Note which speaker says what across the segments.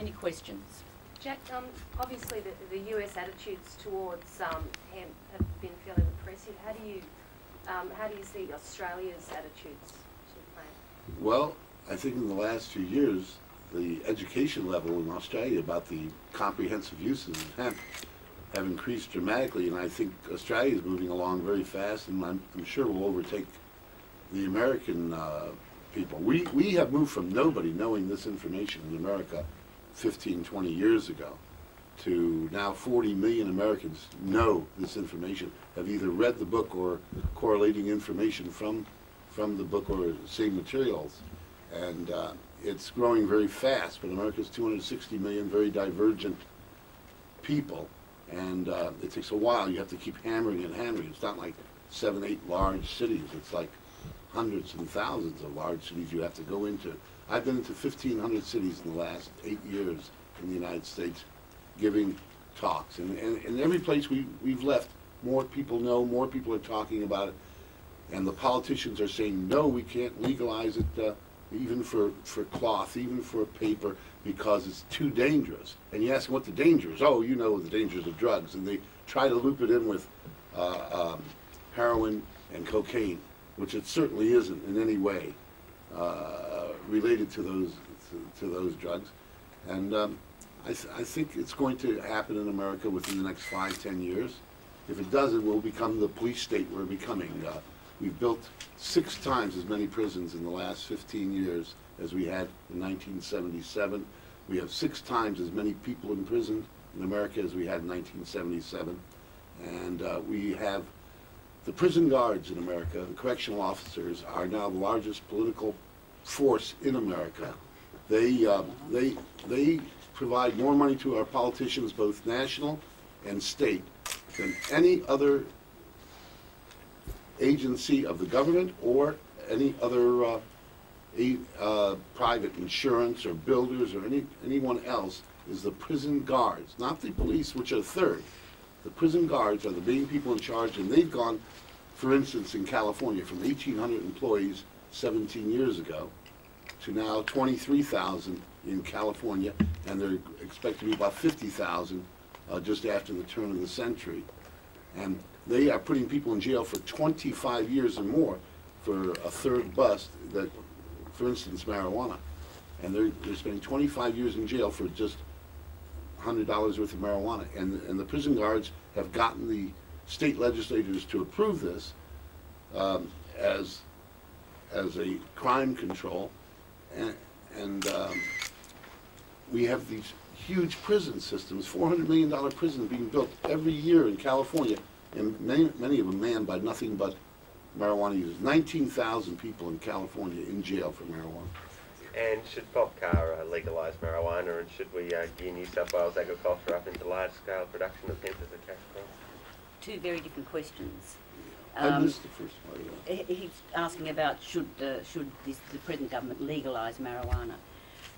Speaker 1: Any questions?
Speaker 2: Jack, obviously the US attitudes towards hemp have been fairly repressive. How do you see Australia's attitudes to the plant?
Speaker 3: Well, I think in the last few years, the education level in Australia about the comprehensive uses of hemp have increased dramatically, and I think Australia is moving along very fast, and I'm sure will overtake the American people. We have moved from nobody knowing this information in America 15, 20 years ago to now 40 million Americans know this information, have either read the book or correlating information from the book or same materials. And it's growing very fast, but America's 260 million very divergent people, and it takes a while. You have to keep hammering and hammering. It's not like 7, 8 large cities. It's like hundreds and thousands of large cities you have to go into. I've been into 1,500 cities in the last 8 years in the United States giving talks. And in every place we've left, more people know, more people are talking about it. And the politicians are saying, no, we can't legalize it even for cloth, even for paper, because it's too dangerous. And you ask them what the danger is. Oh, you know the dangers of drugs. And they try to loop it in with heroin and cocaine, which it certainly isn't in any way related to those drugs. And I think it's going to happen in America within the next 5, 10 years. If it doesn't, we'll become the police state we're becoming. We've built 6 times as many prisons in the last 15 years as we had in 1977. We have 6 times as many people in prison in America as we had in 1977. And we have the prison guards in America, the correctional officers, are now the largest political force in America. They provide more money to our politicians, both national and state, than any other agency of the government or any other private insurance or builders or anyone else. Is the prison guards, not the police, which are third. The prison guards are the main people in charge, and they've gone, for instance, in California, from 1,800 employees 17 years ago to now 23,000 in California, and they're expected to be about 50,000 just after the turn of the century. And they are putting people in jail for 25 years and more for a third bust, that, for instance, marijuana. And they're spending 25 years in jail for just $100 worth of marijuana. And the prison guards have gotten the state legislators to approve this as a crime control. And we have these huge prison systems, $400 million prisons being built every year in California, and many of them manned by nothing but marijuana users. 19,000 people in California in jail for marijuana.
Speaker 4: And should Bob Carr legalise marijuana, and should we gear New South Wales agriculture up into large-scale production of hemp as a cash crop?
Speaker 1: 2 very different questions.
Speaker 3: I missed the first part of that.
Speaker 1: He's asking about should the present government legalise marijuana.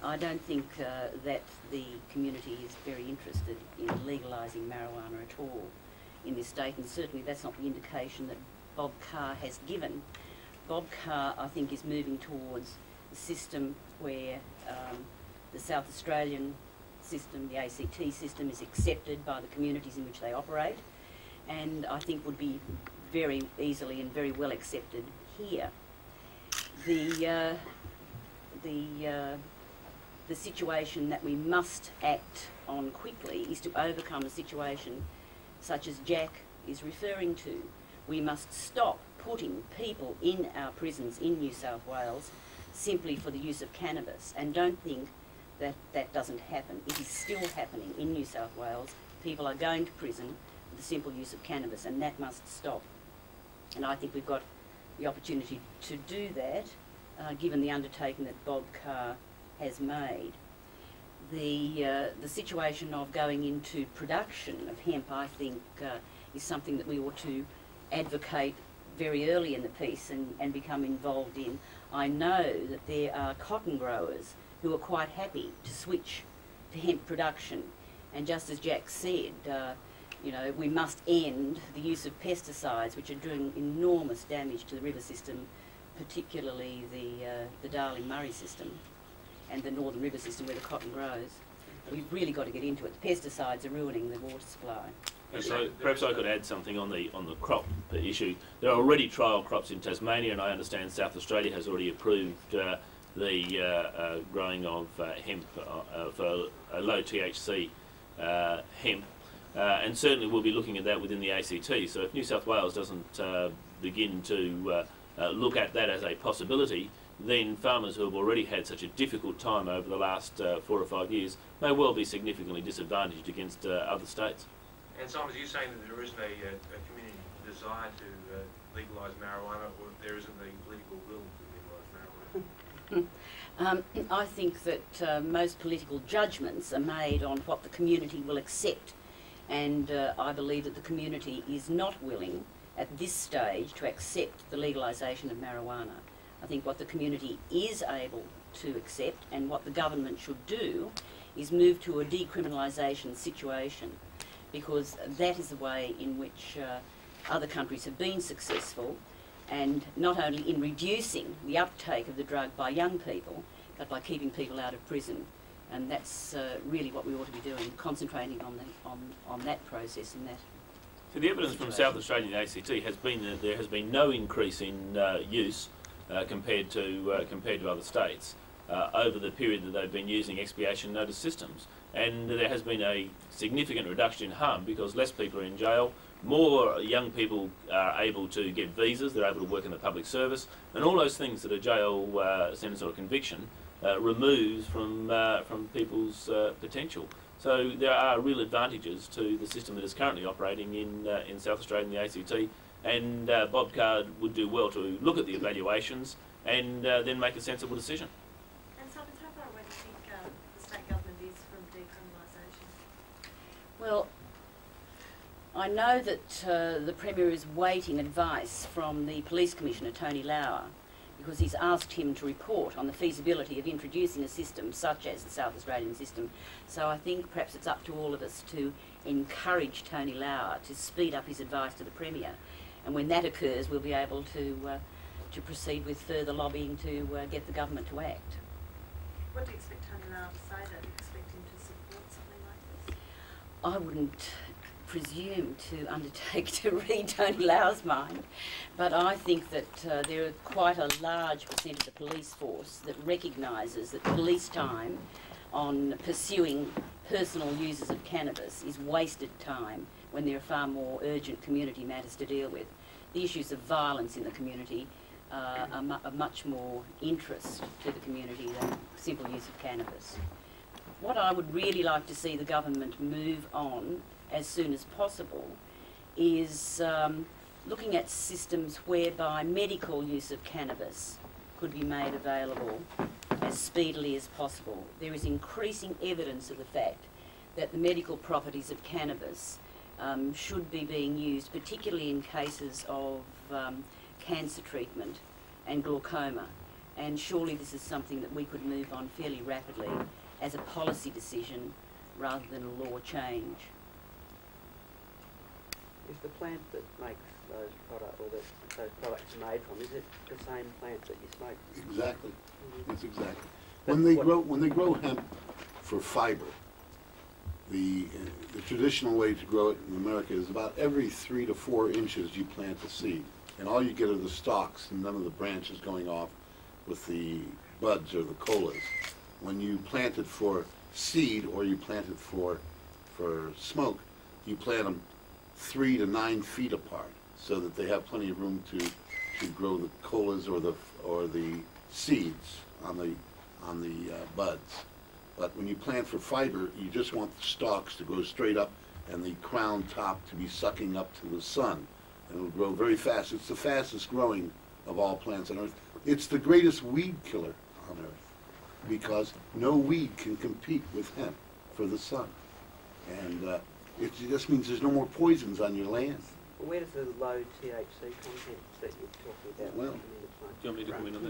Speaker 1: I don't think that the community is very interested in legalising marijuana at all in this state, and certainly that's not the indication that Bob Carr has given. Bob Carr, I think, is moving towards a system where the South Australian system, the ACT system, is accepted by the communities in which they operate, and I think would be very easily and very well accepted here. The situation that we must act on quickly is to overcome a situation such as Jack is referring to. We must stop putting people in our prisons in New South Wales simply for the use of cannabis, and don't think that that doesn't happen. It is still happening in New South Wales. People are going to prison for the simple use of cannabis, and that must stop. And I think we've got the opportunity to do that, given the undertaking that Bob Carr has made. The situation of going into production of hemp, I think, is something that we ought to advocate very early in the piece and become involved in. I know that there are cotton growers who are quite happy to switch to hemp production, and just as Jack said, you know, we must end the use of pesticides, which are doing enormous damage to the river system, particularly the Darling Murray system and the Northern River system where the cotton grows. We've really got to get into it. The pesticides are ruining the water supply.
Speaker 5: And so perhaps I could add something on the crop issue. There are already trial crops in Tasmania, and I understand South Australia has already approved the growing of hemp for low THC hemp, and certainly we'll be looking at that within the ACT. So if New South Wales doesn't begin to look at that as a possibility, then farmers who have already had such a difficult time over the last 4 or 5 years may well be significantly disadvantaged against other states.
Speaker 6: And Simon, are you saying that there isn't a community desire to legalise marijuana, or there isn't the political will to legalise marijuana?
Speaker 1: I think that most political judgments are made on what the community will accept, and I believe that the community is not willing at this stage to accept the legalisation of marijuana. I think what the community is able to accept, and what the government should do, is move to a decriminalisation situation, because that is the way in which other countries have been successful, and not only in reducing the uptake of the drug by young people, but by keeping people out of prison. And that's really what we ought to be doing, concentrating on that process and that.
Speaker 5: So the evidence from South Australia and the ACT has been that there has been no increase in use compared to other states over the period that they've been using expiation notice systems, and there has been a significant reduction in harm because less people are in jail, more young people are able to get visas, they're able to work in the public service, and all those things that a jail sentence or a conviction removes from people's potential. So there are real advantages to the system that is currently operating in South Australia and the ACT, and Bob Card would do well to look at the evaluations and then make a sensible decision.
Speaker 7: And Simon, how far away do you think the state government is from decriminalisation?
Speaker 1: Well, I know that the Premier is waiting advice from the Police Commissioner, Tony Lauer, because he's asked him to report on the feasibility of introducing a system such as the South Australian system. So I think perhaps it's up to all of us to encourage Tony Lauer to speed up his advice to the Premier. And when that occurs, we'll be able to proceed with further lobbying to get the government to act.
Speaker 7: What do you expect Tony Lauer to say, though? Do you expect him to support something like this?
Speaker 1: I wouldn't presume to undertake to read Tony Lauer's mind, but I think that there are quite a large percent of the police force that recognises that police time on pursuing personal users of cannabis is wasted time when there are far more urgent community matters to deal with. The issues of violence in the community are of much more interest to the community than simple use of cannabis. What I would really like to see the government move on as soon as possible is looking at systems whereby medical use of cannabis could be made available as speedily as possible. There is increasing evidence of the fact that the medical properties of cannabis should be being used, particularly in cases of cancer treatment and glaucoma. And surely this is something that we could move on fairly rapidly as a policy decision rather than a law change.
Speaker 8: Is the plant that makes those products, or that those products are made from, is it the same plant that you smoke?
Speaker 3: Exactly. That's exactly.
Speaker 8: That's
Speaker 3: When they grow hemp for fiber, the traditional way to grow it in America is about every 3 to 4 inches you plant a seed, and all you get are the stalks and none of the branches going off with the buds or the colas. When you plant it for seed or you plant it for smoke, you plant them 3 to 9 feet apart so that they have plenty of room to grow the colas or the seeds on the buds. But when you plant for fiber, you just want the stalks to go straight up and the crown top to be sucking up to the sun. And it'll grow very fast. It's the fastest growing of all plants on Earth. It's the greatest weed killer on Earth because no weed can compete with hemp for the sun. And it just means there's no more poisons on your land.
Speaker 8: Where does the low THC content that you're talking about
Speaker 3: Well,
Speaker 8: come into play?
Speaker 5: Do you want me to comment on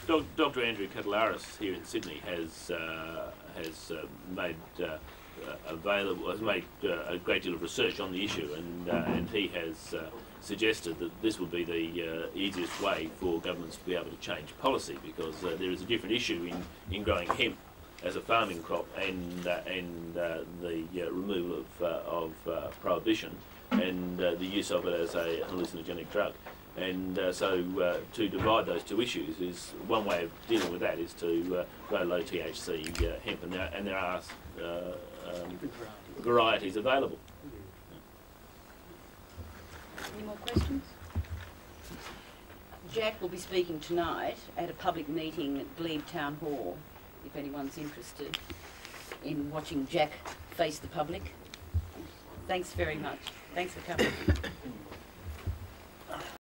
Speaker 5: that? Dr. Andrew Catalaris here in Sydney has made a great deal of research on the issue, and he has suggested that this would be the easiest way for governments to be able to change policy, because there is a different issue in growing hemp as a farming crop, and the removal of prohibition, and the use of it as a hallucinogenic drug. And so to divide those two issues is one way of dealing with that is to grow low THC hemp, and there are varieties available.
Speaker 1: Any more questions? Jack will be speaking tonight at a public meeting at Glebe Town Hall, if anyone's interested in watching Jack face the public. Thanks very much. Thanks for coming.